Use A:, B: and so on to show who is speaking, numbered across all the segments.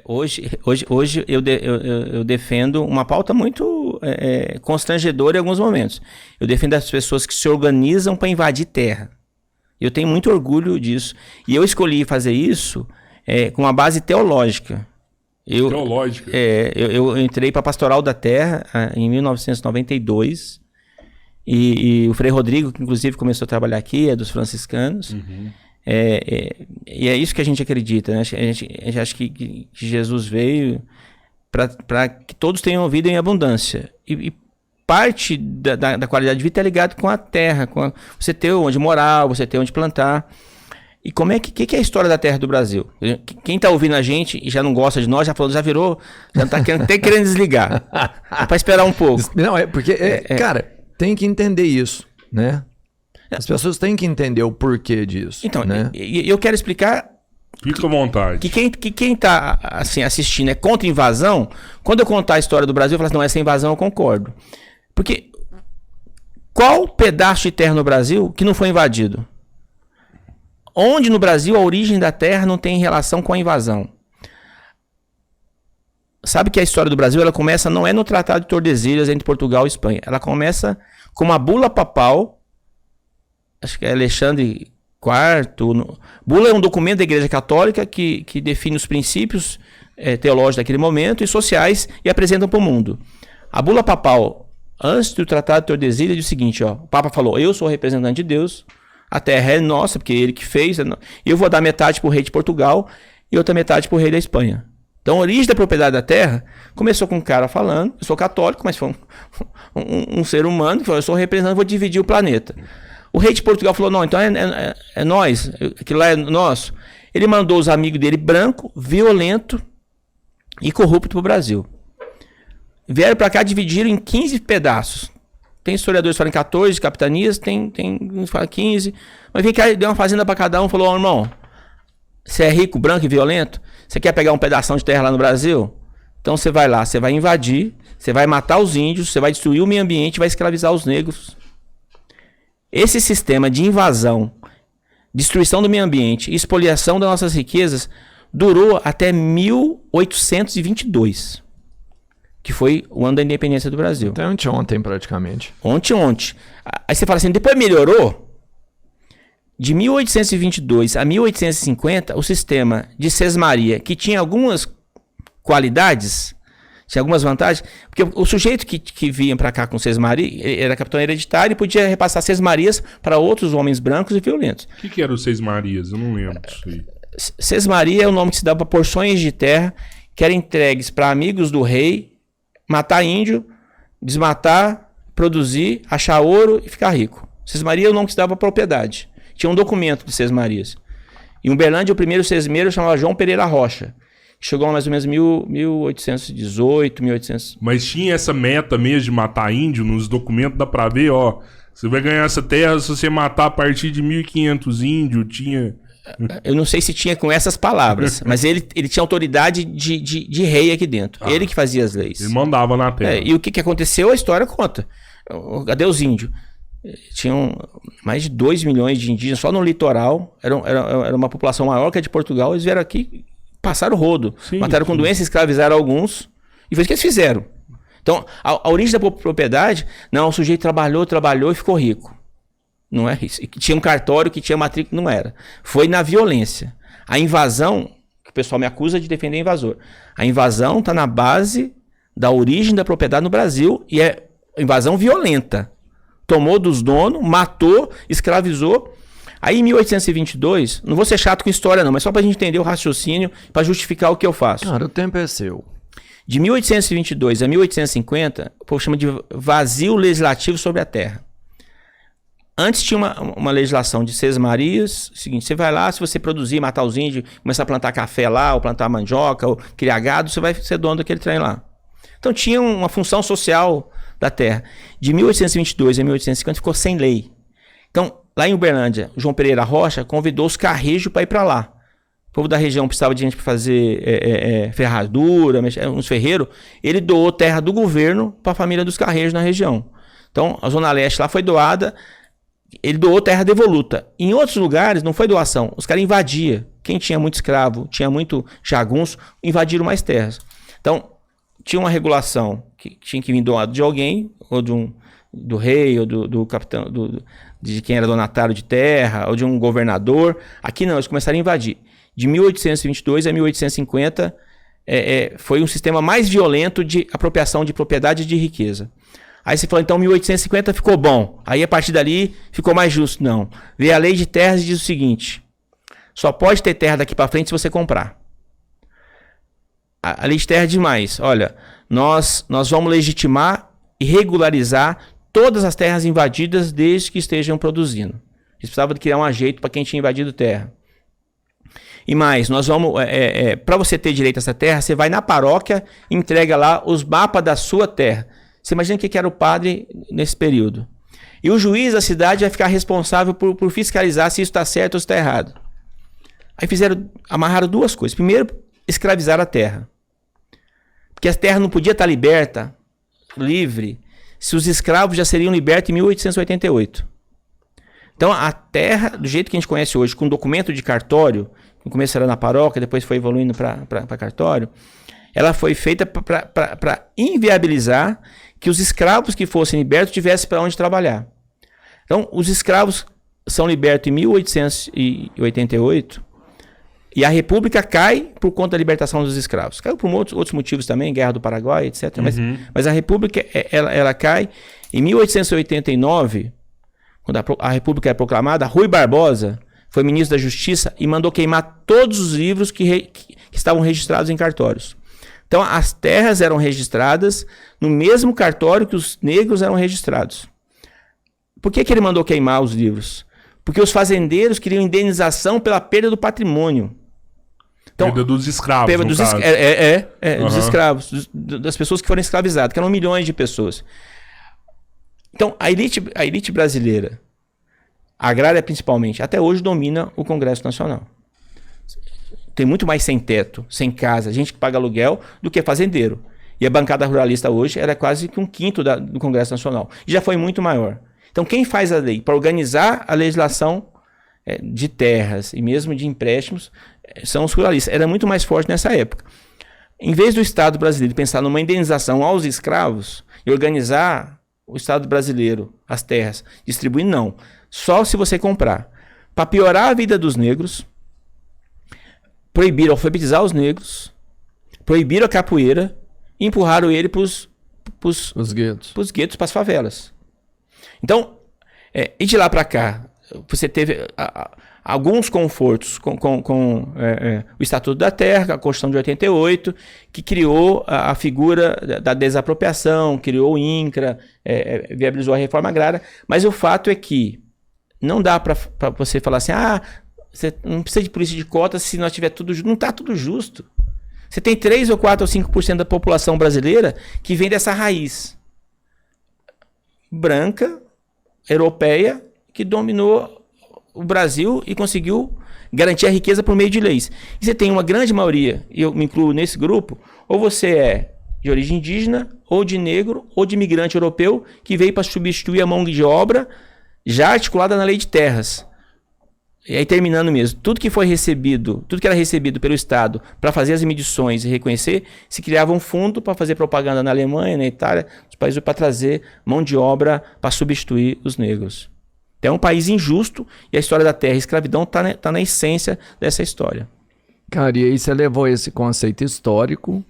A: Hoje eu defendo uma pauta muito constrangedora em alguns momentos. Eu defendo as pessoas que se organizam para invadir terra. Eu tenho muito orgulho disso. E eu escolhi fazer isso com uma base teológica.
B: Teológica?
A: Eu entrei para a Pastoral da Terra em 1992. E o Frei Rodrigo, que inclusive começou a trabalhar aqui, é dos franciscanos.
B: Uhum.
A: E é isso que a gente acredita, né? A gente acha que Jesus veio para que todos tenham vida em abundância. E parte da qualidade de vida é ligado com a terra, você ter onde morar, você ter onde plantar. E como que é a história da terra do Brasil? Quem está ouvindo a gente e já não gosta de nós, já falou, já virou, já está até querendo desligar. É para esperar um pouco.
C: Não, porque, cara, tem que entender isso, né? As pessoas têm que entender o porquê disso.
A: Então,
C: né?
A: eu quero explicar.
B: Fica à vontade.
A: Que quem está assim, assistindo é contra invasão, quando eu contar a história do Brasil, eu falo assim, não, essa invasão eu concordo. Porque qual pedaço de terra no Brasil que não foi invadido? Onde no Brasil a origem da terra não tem relação com a invasão? Sabe que a história do Brasil ela começa, não é no Tratado de Tordesilhas entre Portugal e Espanha. Ela começa com uma bula papal, acho que é Alexandre IV. Bula é um documento da Igreja Católica que define os princípios teológicos daquele momento e sociais e apresentam para o mundo. A bula papal, antes do Tratado de Tordesilhas, diz o seguinte, ó, o Papa falou, eu sou representante de Deus, a terra é nossa, porque ele que fez, e eu vou dar metade para o rei de Portugal e outra metade para o rei da Espanha. Então a origem da propriedade da terra começou com um cara falando, eu sou católico, mas foi um ser humano que falou, eu sou representante, vou dividir o planeta. O rei de Portugal falou, não, então é nós, aquilo lá é nosso. Ele mandou os amigos dele branco, violento e corrupto para o Brasil. Vieram para cá, dividiram em 15 pedaços. Tem historiadores que falam 14 capitanias, tem uns que falam 15. Mas vem cá, deu uma fazenda para cada um, falou, oh, irmão, você é rico, branco e violento? Você quer pegar um pedação de terra lá no Brasil? Então você vai lá, você vai invadir, você vai matar os índios, você vai destruir o meio ambiente, vai escravizar os negros. Esse sistema de invasão, destruição do meio ambiente e expoliação das nossas riquezas durou até 1822, que foi o ano da independência do Brasil.
C: Até ontem praticamente.
A: Ontem. Aí você fala assim, depois melhorou? De 1822 a 1850, o sistema de sesmaria, que tinha algumas qualidades, tinha algumas vantagens, porque o sujeito que vinha para cá com sesmaria era capitão hereditário e podia repassar sesmarias para outros homens brancos e violentos.
B: O que eram os Seis Marias? Eu não lembro disso aí.
A: Sesmaria é o nome que se dá para porções de terra que eram entregues para amigos do rei, matar índio, desmatar, produzir, achar ouro e ficar rico. Sesmaria é o nome que se dá para propriedade. Tinha um documento de Sesmarias. Em Uberlândia, o primeiro sesmeiro chamava João Pereira Rocha. Chegou a mais ou menos 1818, 1800.
B: Mas tinha essa meta mesmo de matar índio nos documentos, dá pra ver, ó. Você vai ganhar essa terra se você matar a partir de 1.500 índios, tinha...
A: Eu não sei se tinha com essas palavras, mas ele tinha autoridade de rei aqui dentro. Ele que fazia as leis.
B: Ele mandava na terra.
A: E o que aconteceu, a história conta. Cadê os índios? Tinham mais de 2 milhões de indígenas só no litoral. Era uma população maior que a de Portugal. Eles vieram aqui, passaram o rodo. Sim, mataram com doença, escravizaram alguns. E foi isso que eles fizeram. Então, a origem da propriedade, não, o sujeito trabalhou e ficou rico. Não é isso. Tinha um cartório que tinha matrícula, não era. Foi na violência. A invasão, que o pessoal me acusa de defender invasor. A invasão está na base da origem da propriedade no Brasil e é invasão violenta. Tomou dos donos, matou, escravizou. Aí em 1822, não vou ser chato com história não, mas só para a gente entender o raciocínio, para justificar o que eu faço.
C: Cara, o tempo é seu.
A: De 1822 a 1850, o povo chama de vazio legislativo sobre a terra. Antes tinha uma legislação de sesmarias, seguinte, você vai lá, se você produzir, matar os índios, começar a plantar café lá, ou plantar mandioca, ou criar gado, você vai ser dono daquele trem lá. Então tinha uma função social da terra. De 1822 a 1850 ficou sem lei. Então, lá em Uberlândia, João Pereira Rocha convidou os carrejos para ir para lá. O povo da região precisava de gente para fazer ferradura, uns ferreiros. Ele doou terra do governo para a família dos carrejos na região. Então, a Zona Leste lá foi doada. Ele doou terra devoluta. Em outros lugares não foi doação, os caras invadiam. quem tinha muito escravo, tinha muito jagunço, invadiram mais terras. Então, tinha uma regulação que tinha que vir do lado de alguém, ou do rei, ou do capitão, de quem era donatário de terra, ou de um governador. Aqui não, eles começaram a invadir. De 1822 a 1850, foi um sistema mais violento de apropriação de propriedade e de riqueza. Aí você falou, então 1850 ficou bom. Aí a partir dali ficou mais justo. Não. Veio a lei de terras e diz o seguinte: só pode ter terra daqui para frente se você comprar. A lei de terra diz mais: olha, nós vamos legitimar e regularizar todas as terras invadidas desde que estejam produzindo. Eles precisavam de criar um ajeito para quem tinha invadido terra. E mais, nós vamos, para você ter direito a essa terra, você vai na paróquia e entrega lá os mapas da sua terra. Você imagina o que era o padre nesse período. E o juiz da cidade vai ficar responsável por fiscalizar se isso está certo ou se está errado. Aí amarraram duas coisas. Primeiro, escravizar a terra. Porque a terra não podia estar liberta, livre, se os escravos já seriam libertos em 1888. Então, a terra, do jeito que a gente conhece hoje, com documento de cartório, no começo era na paróquia, depois foi evoluindo para cartório, ela foi feita para inviabilizar que os escravos que fossem libertos tivessem para onde trabalhar. Então, os escravos são libertos em 1888 e a República cai por conta da libertação dos escravos. Caiu por outros motivos também, Guerra do Paraguai, etc. Mas a República ela cai em 1889, quando a República é proclamada. Rui Barbosa foi ministro da Justiça e mandou queimar todos os livros que estavam registrados em cartórios. Então, as terras eram registradas no mesmo cartório que os negros eram registrados. Por que ele mandou queimar os livros? Porque os fazendeiros queriam indenização pela perda do patrimônio. Então,
B: perda dos escravos,
A: perda dos dos escravos, das pessoas que foram escravizadas, que eram milhões de pessoas. Então, a elite brasileira, agrária principalmente, até hoje domina o Congresso Nacional. Tem muito mais sem teto, sem casa, gente que paga aluguel, do que fazendeiro. E a bancada ruralista hoje era quase que 1/5 do Congresso Nacional. E já foi muito maior. Então, quem faz a lei para organizar a legislação de terras e mesmo de empréstimos são os ruralistas. Era muito mais forte nessa época. Em vez do Estado brasileiro pensar numa indenização aos escravos e organizar o Estado brasileiro, as terras, distribuir, não. Só se você comprar. Para piorar a vida dos negros, proibiram alfabetizar os negros, proibiram a capoeira e empurraram ele para os guetos, para as favelas. Então, e de lá para cá, você teve alguns confortos com o Estatuto da Terra, a Constituição de 88, que criou a figura da desapropriação, criou o INCRA, viabilizou a reforma agrária, mas o fato é que não dá para você falar assim, você não precisa de polícia de cotas se nós tiver tudo justo. Não está tudo justo. Você tem 3 ou 4 ou 5% da população brasileira que vem dessa raiz branca, europeia, que dominou o Brasil e conseguiu garantir a riqueza por meio de leis. E você tem uma grande maioria, e eu me incluo nesse grupo, ou você é de origem indígena, ou de negro, ou de imigrante europeu, que veio para substituir a mão de obra já articulada na lei de terras. E aí, terminando mesmo, tudo que era recebido pelo Estado para fazer as medições e reconhecer, se criava um fundo para fazer propaganda na Alemanha, na Itália, nos países, para trazer mão de obra para substituir os negros. Então, é um país injusto e a história da terra e escravidão está na essência dessa história.
C: Cara, e aí você levou esse conceito histórico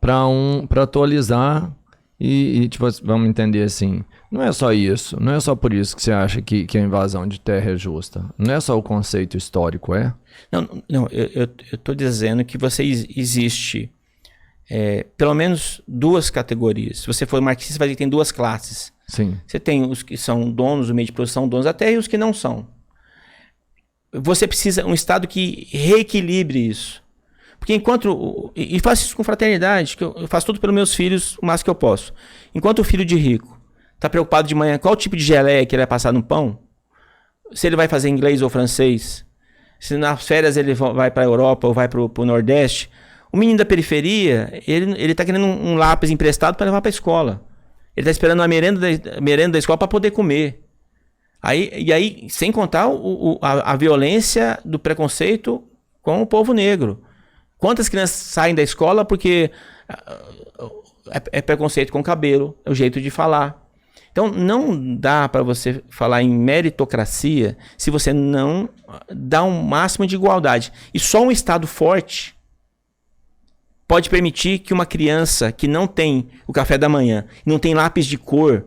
C: para atualizar e tipo, vamos entender assim, não é só isso, não é só por isso que você acha que a invasão de terra é justa, não é só o conceito histórico, é?
A: Não, eu estou dizendo que existe pelo menos duas categorias. Se você for marxista, você vai ver que tem duas classes.
C: Sim.
A: Você tem os que são donos do meio de produção, donos da terra, e os que não são. Você precisa de um Estado que reequilibre isso. Porque e faço isso com fraternidade, que eu faço tudo pelos meus filhos o máximo que eu posso. Enquanto o filho de rico está preocupado de manhã qual tipo de geleia que ele vai passar no pão, se ele vai fazer inglês ou francês, se nas férias ele vai para a Europa ou vai para o Nordeste, o menino da periferia, ele está querendo um lápis emprestado para levar para a escola. Ele está esperando a merenda da escola para poder comer. E aí, sem contar a violência do preconceito com o povo negro. Quantas crianças saem da escola porque é preconceito com o cabelo, é o jeito de falar. Então, não dá para você falar em meritocracia se você não dá um máximo de igualdade. E só um Estado forte pode permitir que uma criança que não tem o café da manhã, não tem lápis de cor,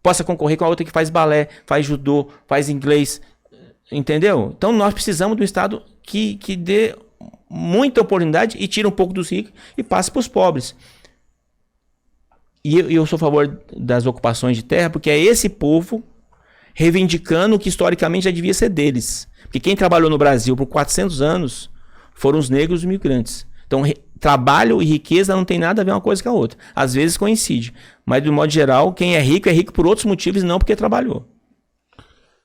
A: possa concorrer com a outra que faz balé, faz judô, faz inglês. Entendeu? Então, nós precisamos de um Estado que dê muita oportunidade e tire um pouco dos ricos e passe para os pobres. E eu sou a favor das ocupações de terra, porque é esse povo reivindicando o que historicamente já devia ser deles. Porque quem trabalhou no Brasil por 400 anos foram os negros e os imigrantes. Então, trabalho e riqueza não tem nada a ver uma coisa com a outra. Às vezes coincide. Mas, de modo geral, quem é rico por outros motivos e não porque trabalhou.